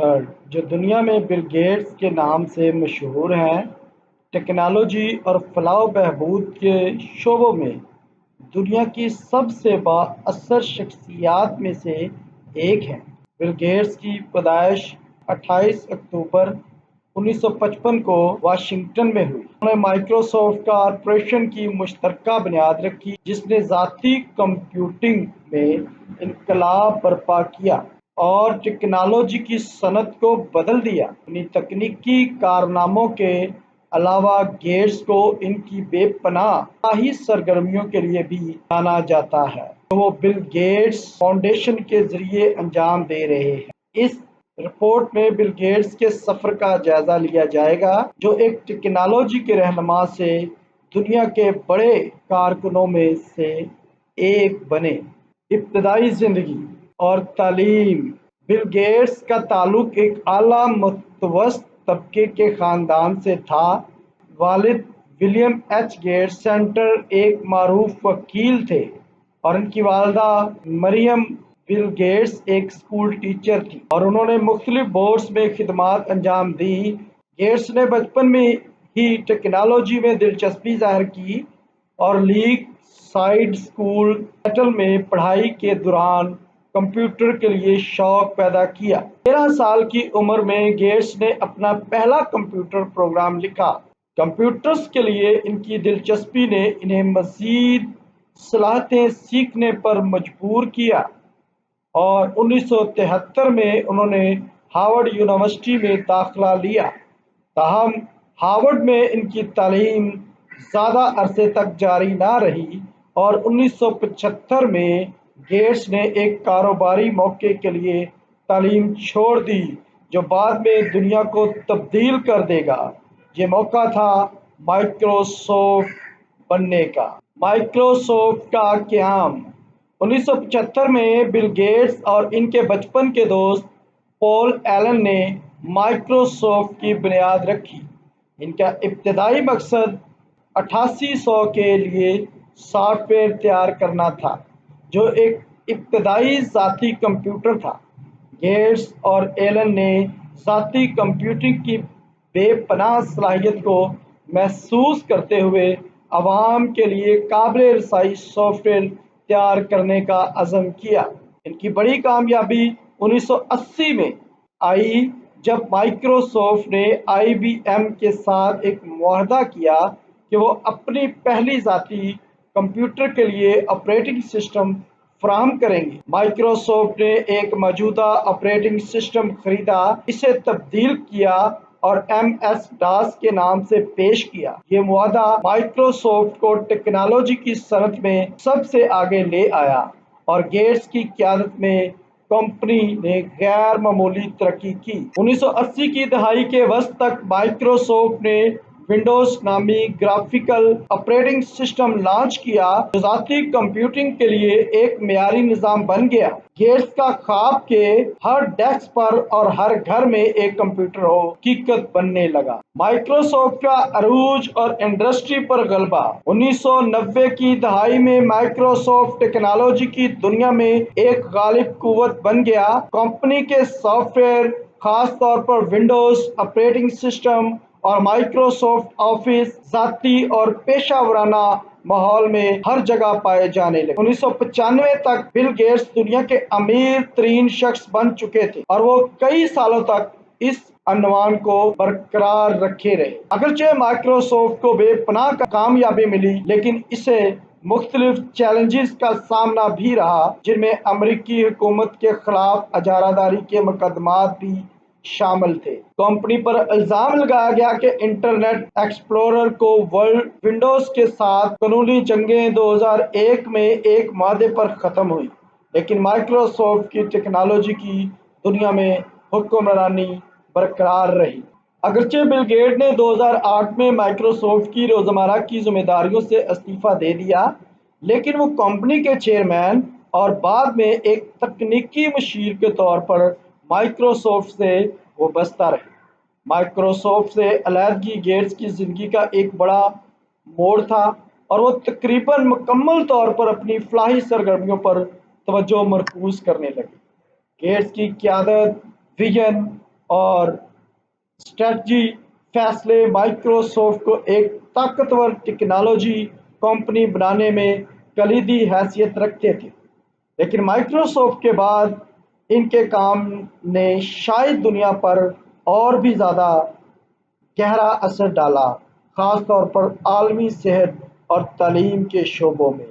Third, جو دنیا میں بل گیٹس کے نام سے مشہور ہیں، ٹیکنالوجی اور فلاح و بہبود کے شعبوں میں دنیا کی سب سے با اثر شخصیات میں سے ایک ہیں۔ بل گیٹس کی پیدائش 28 اکتوبر 1955 کو واشنگٹن میں ہوئی۔ انہوں نے مائیکروسافٹ کارپوریشن کی مشترکہ بنیاد رکھی، جس نے ذاتی کمپیوٹنگ میں انقلاب برپا کیا اور ٹیکنالوجی کی صنعت کو بدل دیا۔ اپنی تکنیکی کارناموں کے علاوہ گیٹس کو ان کی بے پناہ فلاحی سرگرمیوں کے لیے بھی جانا جاتا ہے، جو وہ بل گیٹس فاؤنڈیشن کے ذریعے انجام دے رہے ہیں۔ اس رپورٹ میں بل گیٹس کے سفر کا جائزہ لیا جائے گا، جو ایک ٹیکنالوجی کے رہنما سے دنیا کے بڑے کارکنوں میں سے ایک بنے۔ ابتدائی زندگی اور تعلیم۔ بل گیٹس کا تعلق ایک اعلیٰ متوسط طبقے کے خاندان سے تھا۔ والد ولیم ایچ گیٹس سینٹر ایک معروف وکیل تھے اور ان کی والدہ مریم بل گیٹس ایک اسکول ٹیچر تھی، اور انہوں نے مختلف بورڈز میں خدمات انجام دی۔ گیٹس نے بچپن میں ہی ٹیکنالوجی میں دلچسپی ظاہر کی اور لیک سائڈ اسکول سیٹل میں پڑھائی کے دوران کمپیوٹر کے لیے شوق پیدا کیا۔ 13 سال کی عمر میں گیٹس نے اپنا پہلا کمپیوٹر پروگرام لکھا۔ کمپیوٹرز کے لیے ان کی دلچسپی نے انہیں مزید صلاحیتیں سیکھنے پر مجبور کیا اور 1973 میں انہوں نے ہارورڈ یونیورسٹی میں داخلہ لیا۔ تاہم ہارورڈ میں ان کی تعلیم زیادہ عرصے تک جاری نہ رہی اور 1975 میں گیٹس نے ایک کاروباری موقع کے لیے تعلیم چھوڑ دی جو بعد میں دنیا کو تبدیل کر دے گا۔ یہ موقع تھا مائیکروسافٹ بننے کا۔ مائیکروسافٹ کا قیام۔ 1975 میں بل گیٹس اور ان کے بچپن کے دوست پال ایلن نے مائیکروسافٹ کی بنیاد رکھی۔ ان کا ابتدائی مقصد 8800 کے لیے سافٹ ویئر تیار کرنا تھا، جو ایک ابتدائی ذاتی کمپیوٹر تھا۔ گیٹس اور ایلن نے ذاتی کمپیوٹنگ کی بے پناہ صلاحیت کو محسوس کرتے ہوئے عوام کے لیے قابل رسائی سافٹ ویئر تیار کرنے کا عزم کیا۔ ان کی بڑی کامیابی 1980 میں آئی جب مائیکروسافٹ نے آئی بی ایم کے ساتھ ایک معاہدہ کیا کہ وہ اپنی پہلی ذاتی کمپیوٹر کے لیے آپریٹنگ سسٹم فراہم کریں گے۔ مائیکروسافٹ نے ایک موجودہ آپریٹنگ سسٹم خریدا، اسے تبدیل کیا اور ایم ایس ڈاس کے نام سے پیش کیا۔ یہ معاہدہ مائیکروسافٹ کو ٹیکنالوجی کی صنعت میں سب سے آگے لے آیا اور گیٹس کی قیادت میں کمپنی نے غیر معمولی ترقی کی۔ 1980 کی دہائی کے وسط تک مائیکروسافٹ نے ونڈوز نامی گرافیکل آپریٹنگ سسٹم لانچ کیا جو ذاتی کمپیوٹنگ کے لیے ایک معیاری نظام بن گیا۔ گیٹس کا خواب کہ ہر ڈیسک پر اور ہر گھر میں ایک کمپیوٹر ہو حقیقت بننے لگا۔ مائیکروسافٹ کا عروج اور انڈسٹری پر غلبہ۔ 1990 کی دہائی میں مائیکروسافٹ ٹیکنالوجی کی دنیا میں ایک غالب قوت بن گیا۔ کمپنی کے سافٹ ویئر، خاص طور پر ونڈوز آپریٹنگ سسٹم اور مائیکروسافٹ آفس، ذاتی اور پیشہ ورانہ ماحول میں ہر جگہ پائے جانے لگے۔ 1995 تک بل گیٹس دنیا کے امیر ترین شخص بن چکے تھے اور وہ کئی سالوں تک اس عنوان کو برقرار رکھے رہے۔ اگرچہ مائیکروسافٹ کو بے پناہ کامیابی ملی، لیکن اسے مختلف چیلنجز کا سامنا بھی رہا، جن میں امریکی حکومت کے خلاف اجارہ داری کے مقدمات بھی شامل تھے۔ کمپنی پر الزام لگایا گیا کہ انٹرنیٹ ایکسپلورر کو ونڈوز کے ساتھ قانونی جنگیں 2001 میں ایک معاہدے پر ختم ہوئی، لیکن مائیکروسافٹ کی ٹیکنالوجی کی دنیا میں حکمرانی برقرار رہی۔ اگرچہ بل گیٹ نے 2008 میں مائیکروسافٹ کی روزمرہ کی ذمہ داریوں سے استعفیٰ دے دیا، لیکن وہ کمپنی کے چیئرمین اور بعد میں ایک تکنیکی مشیر کے طور پر مائیکروسافٹ سے وابستہ رہے۔ مائیکروسافٹ سے علیحدگی گیٹس کی زندگی کا ایک بڑا موڑ تھا اور وہ تقریباً مکمل طور پر اپنی فلاحی سرگرمیوں پر توجہ مرکوز کرنے لگے۔ گیٹس کی قیادت، ویژن اور اسٹریٹجی فیصلے مائکروسافٹ کو ایک طاقتور ٹیکنالوجی کمپنی بنانے میں کلیدی حیثیت رکھتے تھے، لیکن مائکروسافٹ کے بعد ان کے کام نے شاید دنیا پر اور بھی زیادہ گہرا اثر ڈالا، خاص طور پر عالمی صحت اور تعلیم کے شعبوں میں۔